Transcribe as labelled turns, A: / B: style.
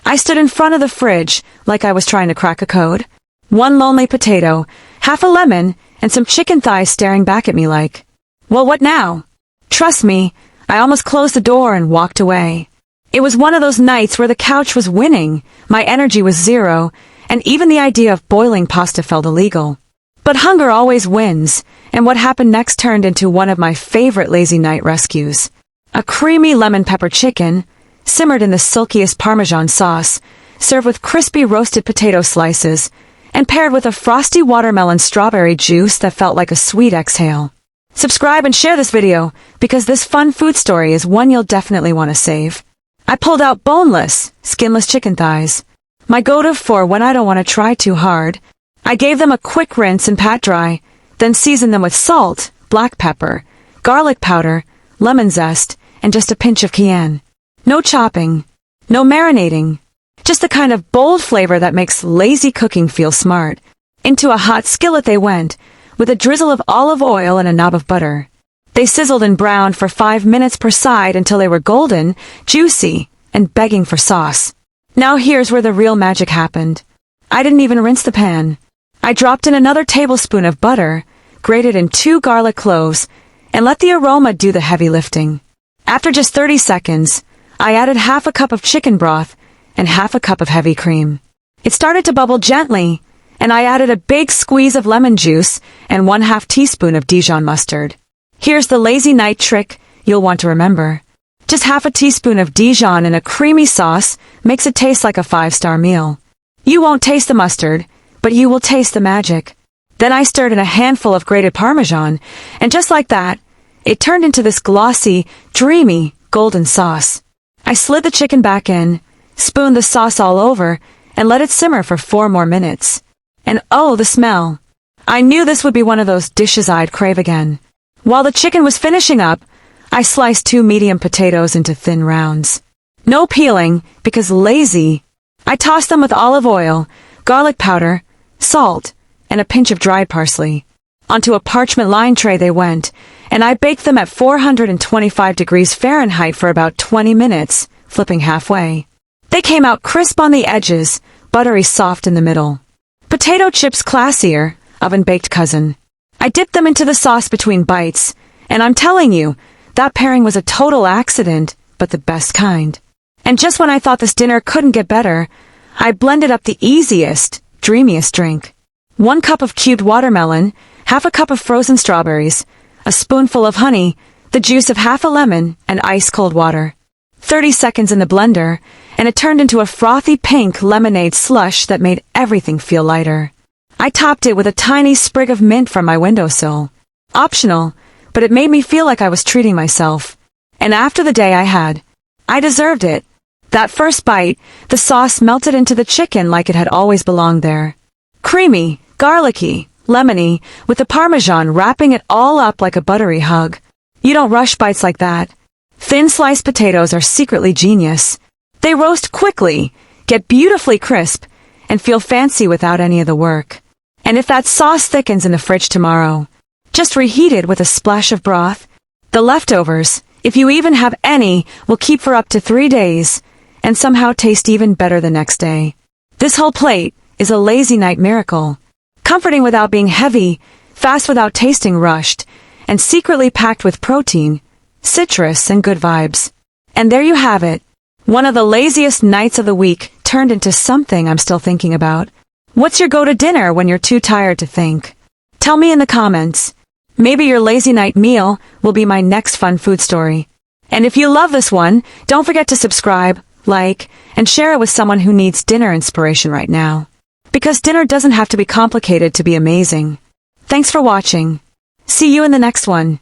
A: I stood in front of the fridge like I was trying to crack a code. One lonely potato, half a lemon, and some chicken thighs staring back at me like, well, what now? Trust me, I almost closed the door and walked away. It was one of those nights where the couch was winning, my energy was zero, and even the idea of boiling pasta felt illegal. But hunger always wins, and what happened next turned into one of my favorite lazy night rescues. A creamy lemon pepper chicken, simmered in the silkiest Parmesan sauce, served with crispy roasted potato slices, and paired with a frosty watermelon strawberry juice that felt like a sweet exhale. Subscribe and share this video, because this fun food story is one you'll definitely want to save. I pulled out boneless, skinless chicken thighs. My go-to for when I don't want to try too hard. I gave them a quick rinse and pat dry, then seasoned them with salt, black pepper, garlic powder, lemon zest, and just a pinch of cayenne. No chopping, no marinating, just the kind of bold flavor that makes lazy cooking feel smart. Into a hot skillet they went, with a drizzle of olive oil and a knob of butter. They sizzled and browned for 5 minutes per side until they were golden, juicy, and begging for sauce. Now here's where the real magic happened. I didn't even rinse the pan. I dropped in another tablespoon of butter, grated in 2 garlic cloves, and let the aroma do the heavy lifting. After just 30 seconds, I added half a cup of chicken broth and half a cup of heavy cream. It started to bubble gently, and I added a big squeeze of lemon juice and 1/2 teaspoon of Dijon mustard. Here's the lazy night trick you'll want to remember. Just half a teaspoon of Dijon in a creamy sauce makes it taste like a 5-star meal. You won't taste the mustard, but you will taste the magic. Then I stirred in a handful of grated Parmesan, and just like that, it turned into this glossy, dreamy, golden sauce. I slid the chicken back in, spooned the sauce all over, and let it simmer for 4 more minutes. And oh, the smell! I knew this would be one of those dishes I'd crave again. While the chicken was finishing up, I sliced 2 medium potatoes into thin rounds. No peeling, because lazy. I tossed them with olive oil, garlic powder, salt, and a pinch of dried parsley. Onto a parchment-lined tray they went, and I baked them at 425 degrees Fahrenheit for about 20 minutes, flipping halfway. They came out crisp on the edges, buttery soft in the middle. Potato chips classier, oven-baked cousin. I dipped them into the sauce between bites, and I'm telling you, that pairing was a total accident, but the best kind. And just when I thought this dinner couldn't get better, I blended up the easiest, dreamiest drink. 1 cup of cubed watermelon, half a cup of frozen strawberries, a spoonful of honey, the juice of half a lemon, and ice-cold water. 30 seconds in the blender, and it turned into a frothy pink lemonade slush that made everything feel lighter. I topped it with a tiny sprig of mint from my windowsill. Optional, but it made me feel like I was treating myself. And after the day I had, I deserved it. That first bite, the sauce melted into the chicken like it had always belonged there. Creamy, garlicky, lemony, with the Parmesan wrapping it all up like a buttery hug. You don't rush bites like that. Thin sliced potatoes are secretly genius. They roast quickly, get beautifully crisp, and feel fancy without any of the work. And if that sauce thickens in the fridge tomorrow, just reheat it with a splash of broth. The leftovers, if you even have any, will keep for up to 3 days, and somehow taste even better the next day. This whole plate is a lazy night miracle. Comforting without being heavy, fast without tasting rushed, and secretly packed with protein, citrus, and good vibes. And there you have it. One of the laziest nights of the week turned into something I'm still thinking about. What's your go-to dinner when you're too tired to think? Tell me in the comments. Maybe your lazy night meal will be my next fun food story. And if you love this one, don't forget to subscribe, like, and share it with someone who needs dinner inspiration right now. Because dinner doesn't have to be complicated to be amazing. Thanks for watching. See you in the next one.